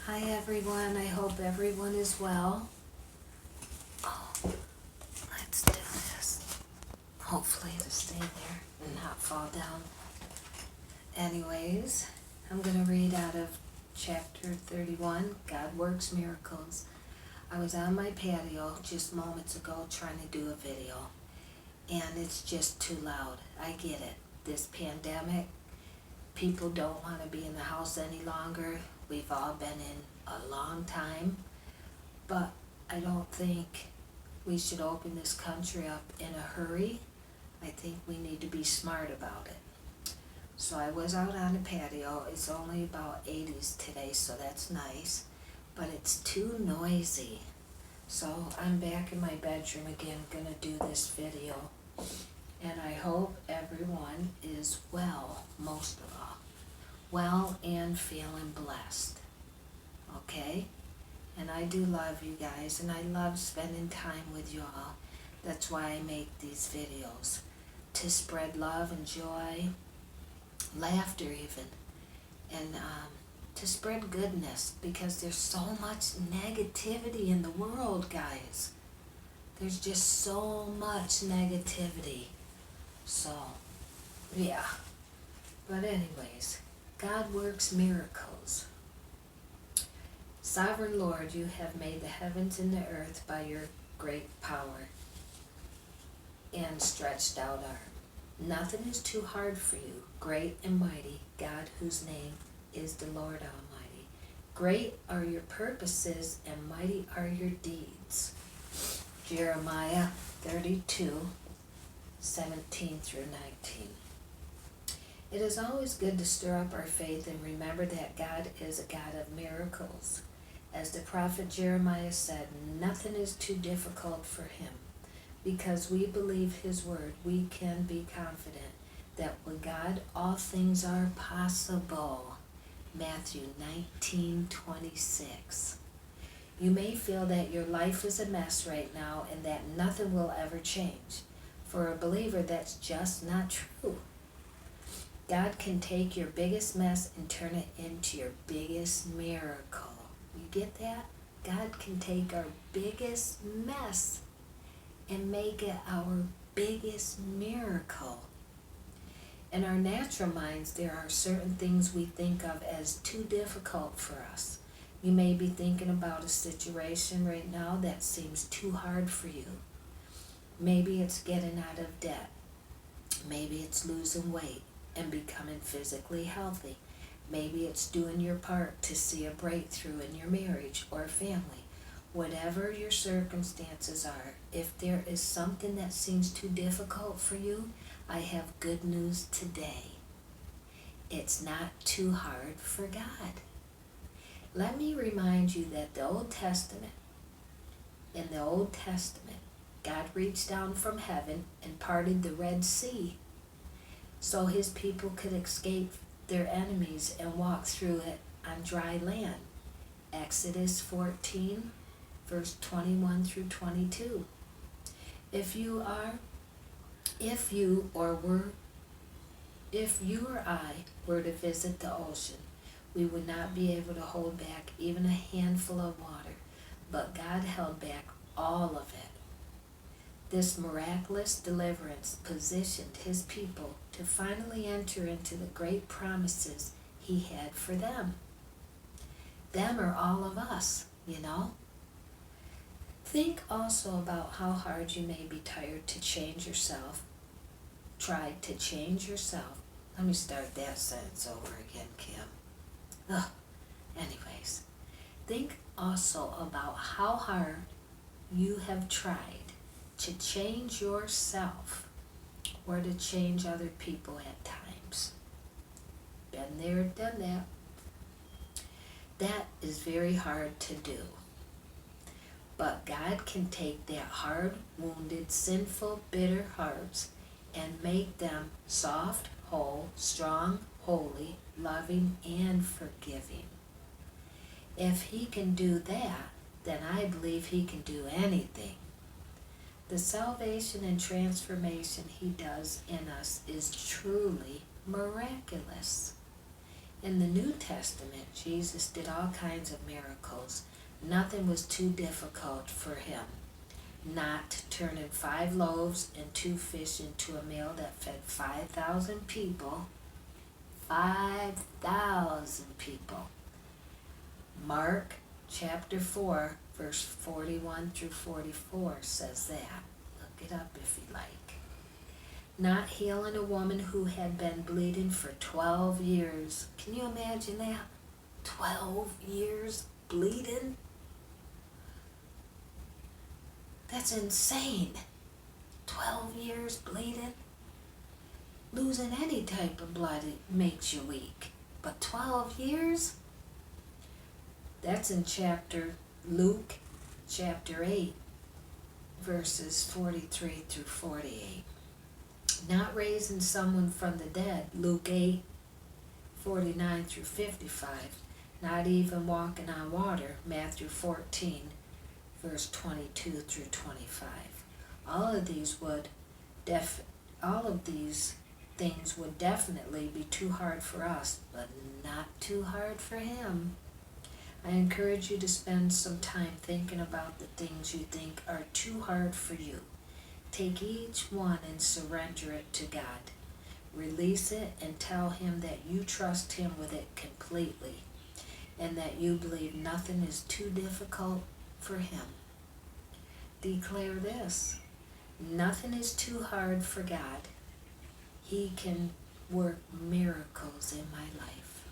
Hi everyone, I hope everyone is well. Oh, let's do this. Hopefully to stay there and not fall down. Anyways, I'm going to read out of chapter 31, God Works Miracles. I was on my patio just moments ago trying to do a video, and it's just too loud. I get it. This pandemic, people don't want to be in the house any longer. We've all been in a long time, but I don't think we should open this country up in a hurry. I think we need to be smart about it. So I was out on the patio. It's only about 80s today, so that's nice, but it's too noisy. So I'm back in my bedroom again, gonna do this video, and I hope everyone is well, most of all. Well and feeling blessed. Okay? And I do love you guys, and I love spending time with you all. That's why I make these videos, to spread love and joy, laughter even, and to spread goodness, because there's so much negativity in the world, guys. There's just so much negativity. So, yeah. But anyways, God works miracles. Sovereign Lord, you have made the heavens and the earth by your great power and stretched out arm. Nothing is too hard for you, great and mighty God, whose name is the Lord Almighty. Great are your purposes and mighty are your deeds. Jeremiah 32, 17 through 19. It is always good to stir up our faith and remember that God is a God of miracles. As the prophet Jeremiah said, nothing is too difficult for him. Because we believe his word, we can be confident that with God all things are possible. Matthew 19:26. You may feel that your life is a mess right now and that nothing will ever change. For a believer, that's just not true. God can take your biggest mess and turn it into your biggest miracle. You get that? God can take our biggest mess and make it our biggest miracle. In our natural minds, there are certain things we think of as too difficult for us. You may be thinking about a situation right now that seems too hard for you. Maybe it's getting out of debt. Maybe it's losing weight and becoming physically healthy. Maybe it's doing your part to see a breakthrough in your marriage or family. Whatever your circumstances are, if there is something that seems too difficult for you, I have good news today. It's not too hard for God. Let me remind you that in the Old Testament, God reached down from heaven and parted the Red Sea so his people could escape their enemies and walk through it on dry land. Exodus 14, verse 21 through 22. If you or I were to visit the ocean, we would not be able to hold back even a handful of water, but God held back all of it. This miraculous deliverance positioned his people to finally enter into the great promises he had for them. Them are all of us, you know. Think also about how hard you may be tired to change yourself. Tried to change yourself. Let me start that sentence over again, Kim. Ugh. Anyways, think also about how hard you have tried to change yourself or to change other people at times. Been there, done that. That is very hard to do. But God can take that hard, wounded, sinful, bitter hearts and make them soft, whole, strong, holy, loving, and forgiving. If he can do that, then I believe he can do anything. The salvation and transformation he does in us is truly miraculous. In the New Testament, Jesus did all kinds of miracles. Nothing was too difficult for him. Not turning 5 loaves and 2 fish into a meal that fed 5,000 people. 5,000 people. Mark chapter 4, verse 41 through 44 says that. Look it up if you like. Not healing a woman who had been bleeding for 12 years. Can you imagine that? 12 years bleeding? That's insane. 12 years bleeding? Losing any type of blood, it makes you weak. But 12 years? That's in Luke chapter 8, verses 43 through 48. Not raising someone from the dead, Luke 8, 49 through 55. Not even walking on water, Matthew 14, verse 22 through 25. All of these things would definitely be too hard for us, but not too hard for him. I encourage you to spend some time thinking about the things you think are too hard for you. Take each one and surrender it to God. Release it and tell him that you trust him with it completely and that you believe nothing is too difficult for him. Declare this: nothing is too hard for God. He can work miracles in my life.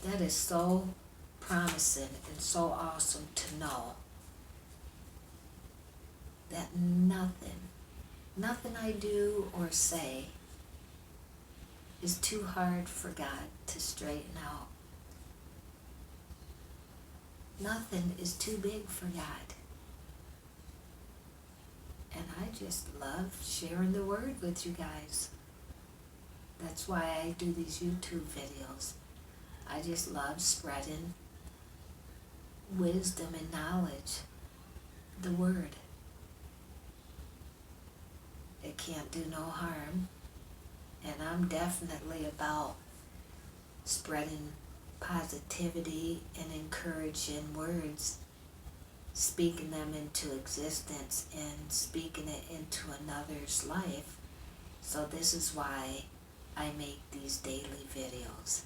That is so promising and so awesome to know that nothing I do or say is too hard for God to straighten out. Nothing is too big for God. And I just love sharing the word with you guys. That's why I do these YouTube videos. I just love spreading wisdom and knowledge, the word. It can't do no harm. And I'm definitely about spreading positivity and encouraging words, speaking them into existence and speaking it into another's life. So this is why I make these daily videos.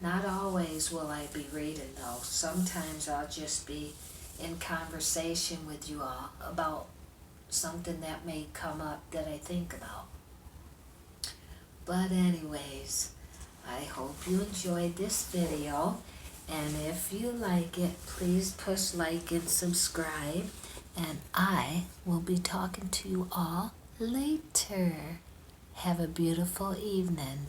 Not always will I be reading though. Sometimes I'll just be in conversation with you all about something that may come up that I think about. But anyways, I hope you enjoyed this video, and if you like it, please push like and subscribe, and I will be talking to you all later. Have a beautiful evening.